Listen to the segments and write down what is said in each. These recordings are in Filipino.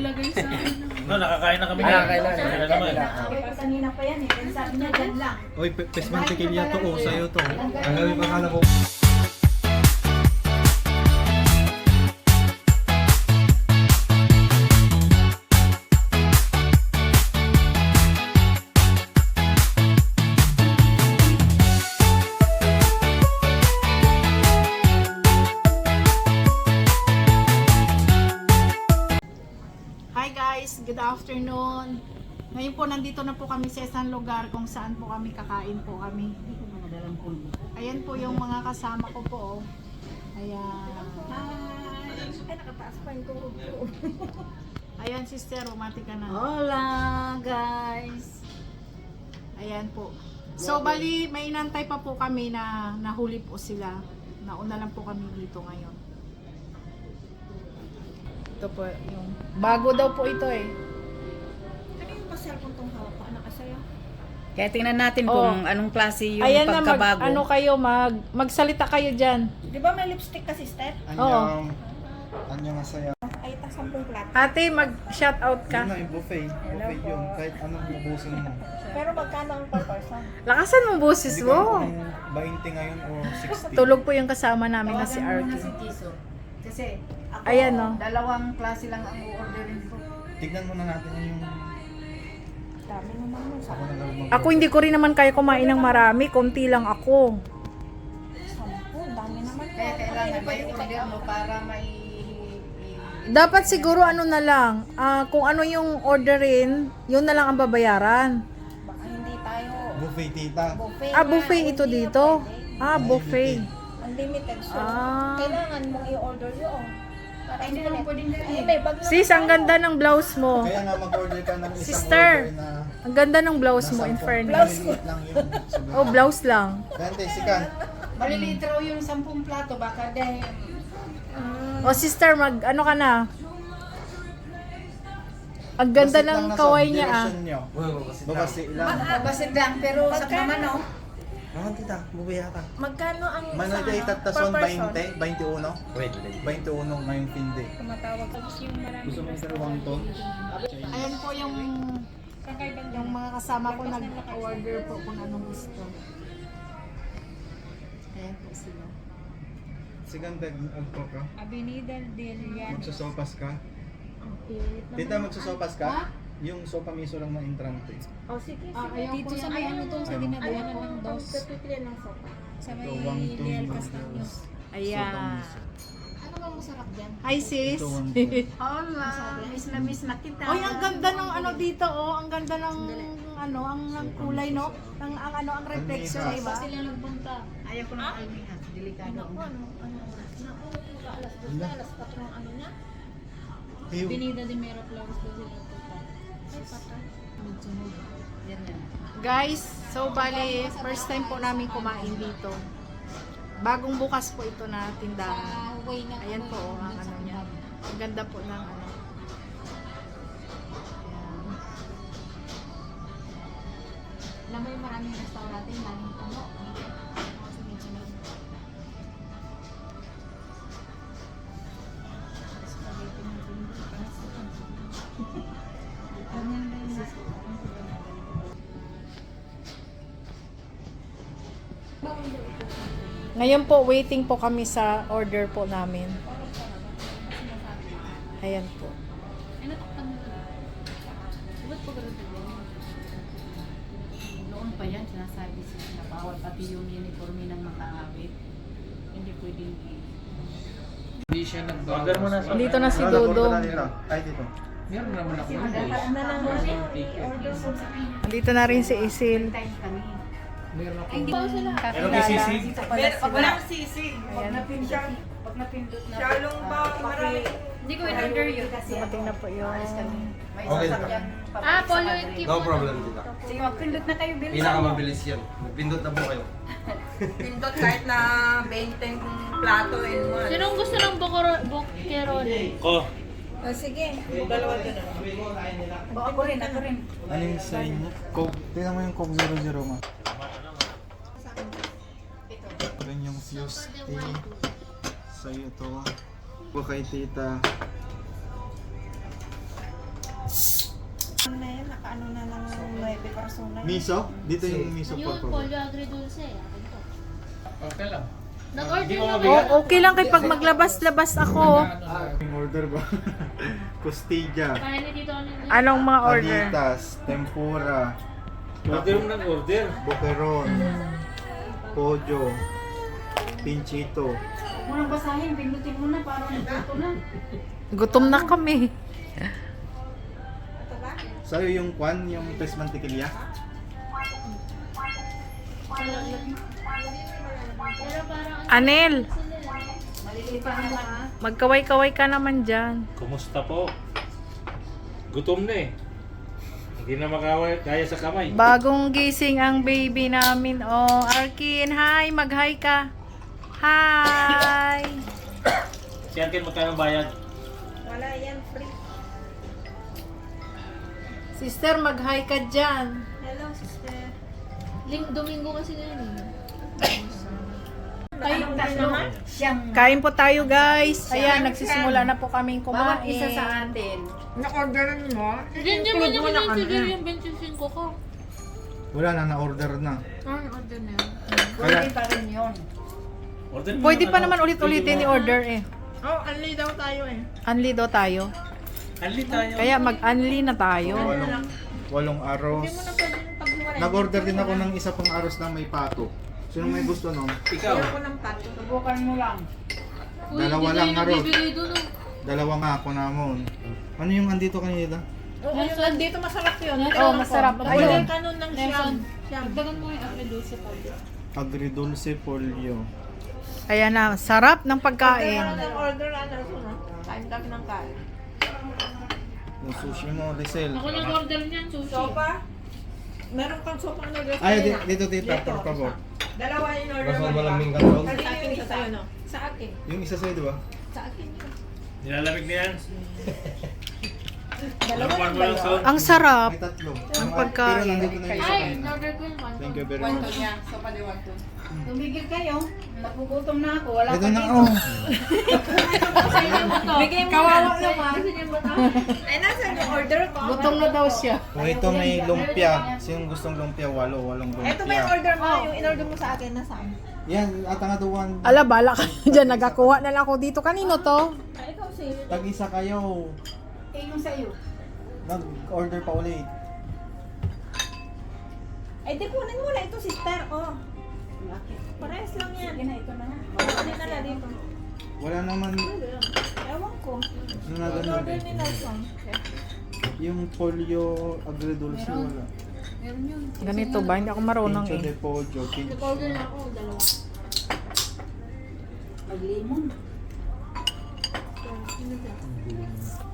nilagay sa ano. No, nakakain na kami. Nakakain na. Kaya naman. Kanina pa yan eh. Sabi niya dyan lang. Uy, pesmantikilya to, oh, sa'yo to. Ang gawin pa sana po. Hi guys, good afternoon. Ngayon po nandito na po kami sa isang lugar kung saan po kami kakain po kami. Ayan po yung mga kasama ko po. Oh. Ayan. Ay, nakataas pa yung tuhod ko. Ayan sister, romantic ka na. Hola guys. Ayan po. So bali, may inantay pa po kami na nahuli po sila. Nauna lang po kami dito ngayon. Ito po yung bago daw po ito eh. Ano yung pa-cellphone tong hawak ko? Anak kasaya? Kaya tingnan natin Oh. kung anong klase yung Ayan na pagkabago. ano kayo magsalita kayo diyan. Di ba may lipstick ka sister? Oo. Anyang masaya. Ay, ta 10 plato. Ate, mag-shout out ka. Yun na yung buffet. Buffet yun. Kahit anong ubusin mo. Pero magkano ang per person? Lakasan mo boses Hindi ko alam mo. kung 20 ngayon o 60. Tulog po yung kasama namin na si Arky. Kasi ako, Ayan, no? dalawang klase lang ang orderin ko. Tignan muna natin yung... Dami naman mo. Ako na lang Ako hindi ko rin naman kaya kumain ng marami, konti lang ako. 10. Dami naman. Kaya kailangan may order mo para may... Dapat siguro ano na lang, kung ano yung orderin, yun na lang ang babayaran. Baka hindi tayo. buffet, tita. Buffet. Buffet ito dito. Buffet. Unlimited. So, Ah. kailangan mong i-order yun. Para Hindi naman pwedeng Ay, dali. may bag na. Sis, ang ganda ng blouse mo. Kaya nga mag-order ka ng isang Sister. order na... Ang ganda ng blouse mo, in nasa fairness. maliliit lang yun. Siguro. Oh, blouse lang. Dante, sikan. Maliliit raw yung 10 plato baka dahil... Oh, sister, ano ka na? Ang ganda Basit lang ng nasa kaway niya direction nyo. Babasi lang. Basit lang pero sa naman no? Naman tita, bubaya ka. Magkano ang Manay tayo tatason 20, 21. Wait, 21 ngayong finde. Tumatawag yung marami. Gusto mo yung dalawang ton? Ayan po yung mga kasama ko nag-order po kung anong gusto. Ayan po sila. Sigan, agpo ka. Avenida del Llano. Magsasopas ka. Ang pilit naman. Tita, magsasopas ka? Yung sopa miso lang na entrante. Oh, sige. Ayan Dito po sa yan. may ano to, sa Ayun. dinabayaran ng dos. Pipili ng sopa. Sa may Ito, one ton. Real Castillo. Ayan. Ano ba masarap dyan? Hi sis. Ito, one ton. Hola, miss na kita. Oy, ang ganda ng ano dito oh, ang ganda ng ano, ang kulay no, ang reflection, Almihas. di ba? Sila nagpunta. Ayaw ko ng almihas, delikado. Naku, ano, alas 2 na, alas 4 ang ano niya. Ew. Avenida de Mera Flowers daw sila nagpunta. Ay, patay. Yan yan. Guys, so bali first time po namin kumain dito. Bagong bukas po ito na tindahan. Sa way na. Ayan po oh, ang ano niya. Ang ganda po ng ano. Ayan. Alam mo yung maraming restaurant, yung laging puno. Kasi medyo may... Spaghetti na din. Ganyan na yun. Ngayon po waiting po kami sa order po namin. Ayan po. Ay, natakpan mo na. Ba't po ganun tayo? Noon pa yan, sinasabi sila na bawal pati yung uniforme ng mga awit. Hindi pwedeng Hindi siya nag-bawal. Order mo na sa... Dito na si Ano, order Dodong. na nila? Ay, dito. Meron naman ako ng Na lang namin. Order mo. Andito na rin si Isil. time kami. Meron ako. Ay, hindi ba sila? Pero may sisig. Pag walang sisig, Ayan. pag napindot na. Shalong ba? Marami. Hindi ko in-order yun. Dumating na po yung... May Okay. sasakyan. Polo yung keep. No problem, tita. Sige, magpindot na kayo, bilis. Pinakamabilis yan. Magpindot na po kayo. Pindot kahit na 20 plato in one. Sinong gusto ng bukerone? Ko. Oh, sige. Dalawa din. Ako rin, ako rin. Ano yung sa inyo? Coke. Tingnan mo yung Coke 00 ma. Ito rin yung Fuse tea. Sa'yo to. Po kay tita. Miso? Dito yung miso Yun, po. polio agridulce. Akin to. Okay lang. Nag-order Hindi ko na mabigat. ba? Okay lang kay pag maglabas-labas ako. Yung order ba? Costilla. Kaya ni dito ano yun? Anong mga order? Panitas, tempura, Order mo ng order. boqueron, pojo, pinchito. Huwag mo nang basahin, pindutin mo na para nagluto na. Gutom na kami. Sa'yo yung kwan, yung tres mantikilya? Pero parang Anel, Maliliit pa naman ha. magkaway-kaway ka naman dyan. Kumusta po? Gutom na eh. Hindi na makaway kaya sa kamay. Bagong gising ang baby namin. Oh, Arkin, hi, mag-hi ka. Hi. Si Arkin, magkano bayad? Wala yan, free. Sister, mag-hi ka dyan. Hello, sister. Domingo kasi na yun eh. Tayo tatlo. Siyam. Kain po tayo, guys. Ayan, nagsisimula na po kaming Bawat kumain. isa sa atin. Na-orderan mo? Diyan mo niya kinonsider yung 25 ko. Wala na, na-order na. Order na yun. Pwede pa rin yun. Order mo Pwede ng pa ano, naman ulit-ulitin i-order eh. Oh, unli daw tayo eh. Unli daw tayo. Anli tayo. Kaya mag-unli na tayo. Walong aros. Nag-order din ako ng isa pang aros na may pato. Sino may gusto nun? Ikaw. Ako ng pato. Subukan mo lang. Dalawa hindi lang na na ron. nagbibigay doon oh. Dalawa nga ako namon. Ano yung andito kanina? Oo, yung nandito masarap yun. Oo, masarap. Ayun. Ayun. Kanon ng siyam. Dagdagan mo yung agridulce pa. Agridulce polio. Ayan na, sarap ng pagkain. Ng order, ano, no? Kain kami ng kain. Yung sushi mo, Rizal. Ako nag-order niyan, sushi. Sopa? Meron kang sopa na order. Ay, dito tita, por favor. Dalawa yung order mo. malaming kalong. Sa akin, isa sa'yo, no? Sa akin. Yung isa sa'yo, di ba? Sa akin yun. Nilalamig na yan. Dalawa Lakuan lang mo lang ba sound. Ang sarap. May tatlo. Ang pagkain. Pero nandito na yung isa Ay, kanina. in-order ko yung one. Thank you very much. niya. Sopa de wanto. Tumigil kayo. Nagugutom na ako. Wala Ito pa na, dito. oh. Bigay mo Kawawa na. naman. Ay, nasa yung order ko? Gutom na daw siya. Kung ito may lumpia. Sinong gustong lumpia? Walong Ito ba yung lumpia. order mo? Yung in-order mo sa akin, nasaan? Yan, ata nga duwan. Ala, bala ka dyan. Nagakuha na lang ako dito. Kanino to? Ay, ikaw si... Tag-isa kayo. Eh, yung sa'yo. Nag-order pa ulit. Ay, di kunin mo na ito, sister. Oh. Parehas lang yan. Sige na, ito na nga. Kunin na lang dito. Wala naman. Ewan ko. Ano na ganun Order eh. ni Nelson. Yung polio agridulce wala. Meron yun. Ganito ba? Hindi ako marunong Pincho de eh. pollo, Nag-order na ako, dalawa. Maglimon.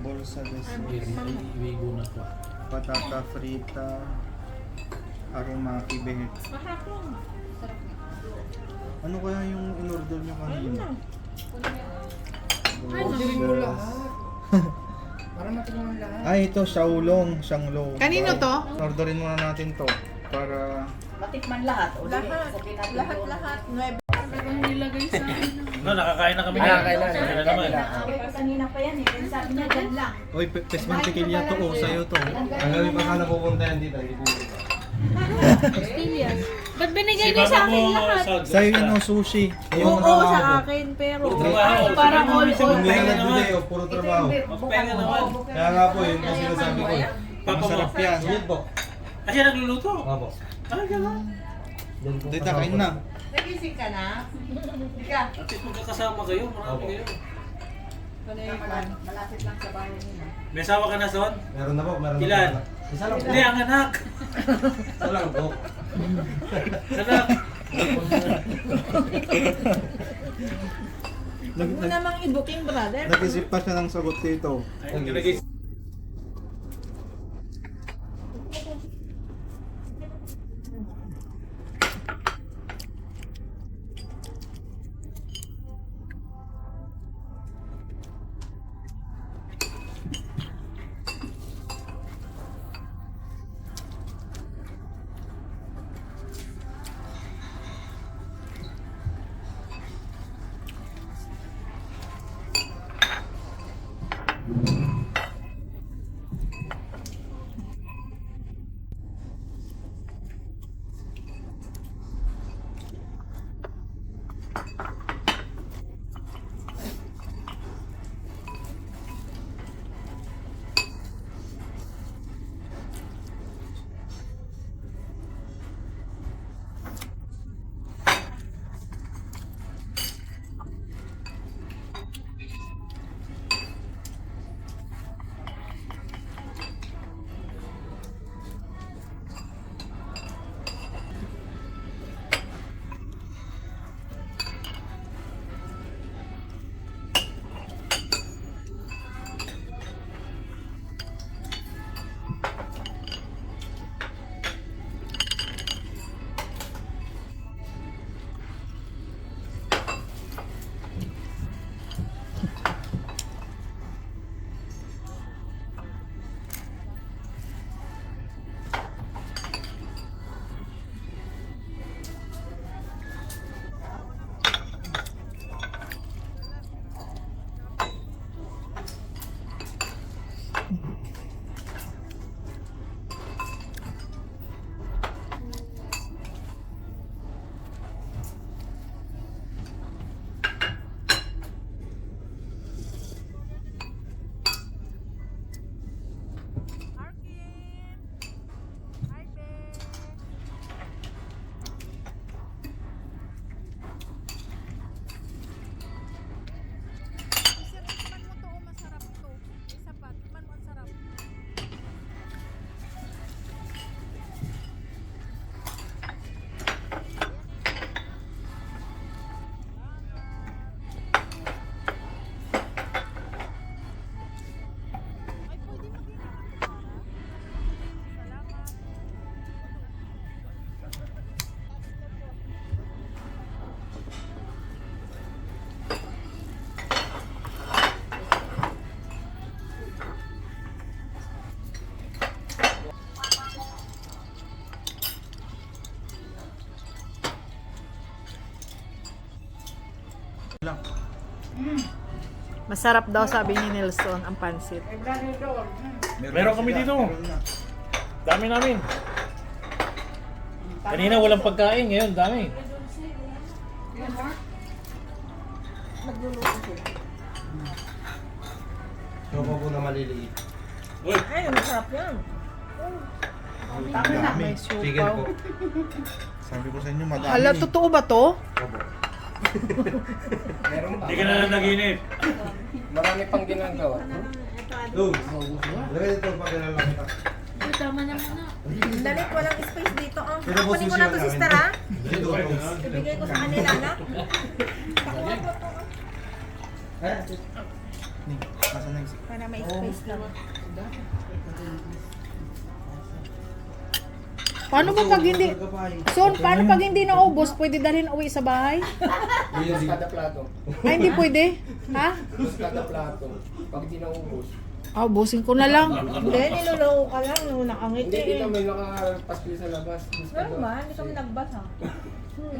bolsa de Iwigo na to. patata frita, aromaki behek. Mahap lang. Ano kaya yung in-order nyo kanina? Ay, ito, Shaolong, Shanglo. Kanino to? Orderin muna natin to para Matikman lahat. O, Lahat. sabihin natin Lahat, doon. lahat. Nueve. Ang nilagay sa akin. No, nakakain na kami. Nakakain na. Sila naman. Naaway pa kanina pa yan eh. Then sabi niya, dyan lang. Oy, pes mantikilya to, oh, sa'yo to. Ang gabi pa sana pupunta yan dito. Hindi pupunta. Stilias. Ba't binigay Si niyo sa Mama akin mo lahat? sa Sa'yo yun, oh, sushi. Yung Oo, trabaho sa ko. akin, pero... Puro trabaho. Parang all Hindi Magpahinga na naman. today, oh, puro trabaho. Magpahinga naman. Kaya nga po, yun po sinasabi ko. Papa mo. Masarap yan. Yan po. Ah, siya nagluluto. Opo. Ah, gano'n. Yan po. Dito, kain na. Nagising ka na? Hindi ka. At least magkakasama kayo. Marami Opo. kayo. Malapit lang sa bahay nila. May asawa ka na, Son? Meron na po, meron na po. Ilan? Isa lang po. Hindi, ang anak. Isa lang po. Anak. Huwag mo namang i-booking, brother. Nag-isip pa siya ng sagot dito. Ay, nilagay lang. Masarap daw sabi ni Nelson ang pansit. Meron kami dito. Meron na. Dami namin. Kanina walang pagkain, ngayon dami. Choco po na maliliit. Ay, masarap yan. Ang dami. May Chicken siupaw. po. Sabi ko sa inyo, madami. Hala, totoo ba to? Meron ba? Hindi ka na naginip. Marami pang ginagawa. Doon. Lagay dito pag kilala kita. Tama na muna. Dali, walang space dito. Oh. Sino po Kunin ko susi na lang to, namin? sister, ha? Dito. Ibigay ko sa kanila, na? Pakuha ko to. Ni, Nasaan na yung... Para may space lang. Paano ba pag hindi... Son, paano pag hindi naubos, pwede dalhin uwi sa bahay? Kada plato. Ay, hindi pwede? Ha? Kada plato. Pag di naubos. Ah, ubusin ko na lang. Hindi, niloloko ka lang. Nung nakangiti eh. may nakapaskil sa labas. Meron ba? Hindi kami nagbasa.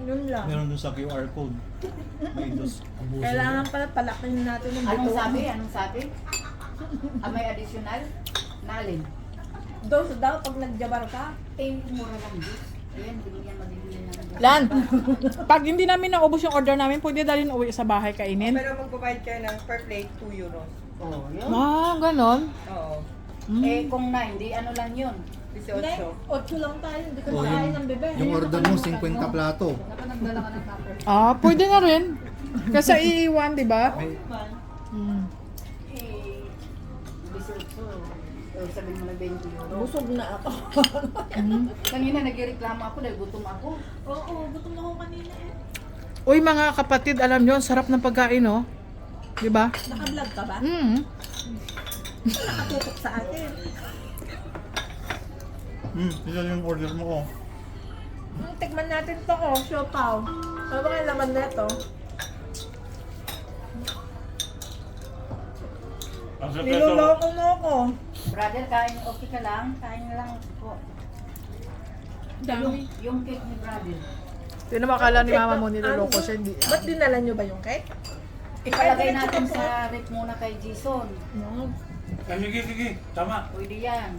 Yun lang. Meron dun sa QR code. May dos. Kailangan pala palakin natin ng Anong buto. sabi? Anong sabi? May additional? Nalin? Dose daw pag nagjabar ka. Eh, mura lang juice. Ayan, binigyan mabibili na ng Lan, pag hindi namin naubos yung order namin, pwede dalhin uwi sa bahay kainin? Pero magpapayad kayo ng per plate 2 euros. Oh, yun. Ah, ganon. Oo. Eh, kung na, hindi, ano lang yun. 18. 8 lang tayo. Hindi ko Oh, nakain ng bebe. Yung order mo, 50 plato. Dapat nagdala ka ng tupper. Ah, pwede na rin. Kasi iiwan, di ba? May, Hmm. Eh, 18. Sabihin mo na 20 euro. Busog na ako. Kanina nagreklamo ako dahil gutom ako. Oo, gutom ako kanina eh. Uy, mga kapatid, alam nyo, ang sarap ng pagkain, oh. Di ba? Naka-vlog ka ba? Mm. Nakatutok sa atin. Isa yung order mo, oh. Tikman natin to, oh. Siopaw. Ano ba kaya laman na ito? Ang sakit Niloloko mo ako. Brother, kain, okay ka lang? Kain lang po. Yung cake ni brother. Hindi naman akala ni mama mo niloloko siya, hindi. Ba't dinala nyo ba yung cake? Ikalagay natin sa rep muna kay Jason. Sige. Tama. Pwede yan.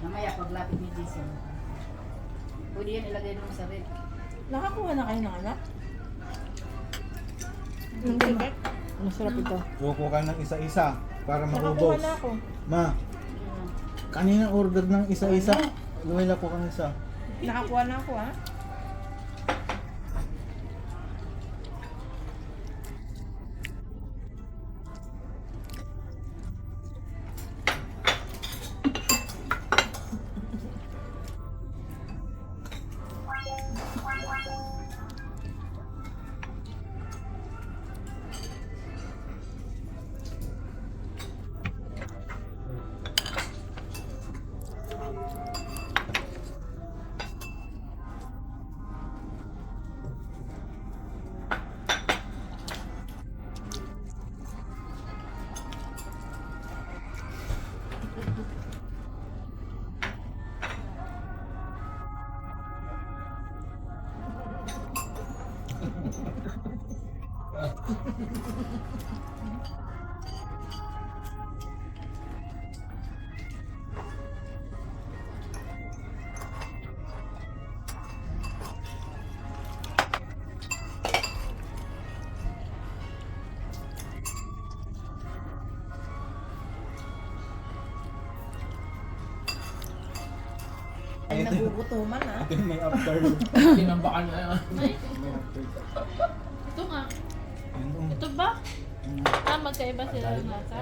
Mamaya paglapit ni Jason. Pwede yan ilagay doon sa rep. Nakakuha na kayo ng anak? Ng cake? Masarap ito. Kukuha ka ng isa-isa para Nakakuha maubos. na ako. Ma, kanina order ng isa-isa. Lumila ko kang isa. Nakakuha na ako, ha? Ay, nagugutuman, ha? Ito yung may after. Tinambakan na yan. Ito nga. Yun, oh. Ito ba? Magkaiba sila ng lasa.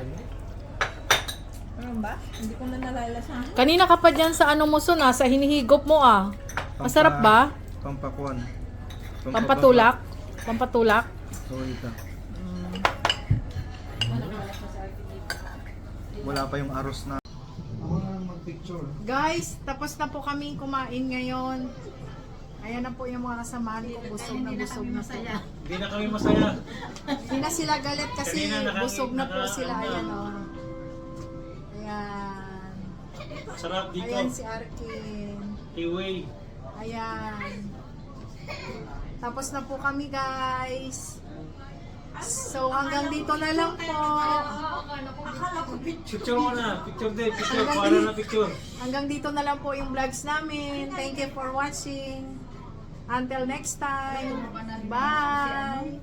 Ano ba? Hindi ko na nalalasahan. Kanina ka pa dyan sa ano mo, Son, ah, sa hinihigop mo, ah. Masarap ba? Pampakuan. Pampatulak? Pampatulak? So, ito. Wala pa yung aros na. Ako na lang mag-picture. Guys, tapos na po kami kumain ngayon. Ayan na po yung mga kasamahan ko. Busog na busog na po. Hindi na kami masaya. Hindi na sila galit kasi Kanina busog na po sila. ano. Ayan, oh. Ayan. Sarap dito. Ayan si Arkin. Iway. Ayan. Tapos na po kami, guys. So hanggang dito na lang po. Picture mo na. Picture din. Picture. Hanggang Para di- na picture. Hanggang dito na lang po yung vlogs namin. Thank you for watching. Until next time. Bye!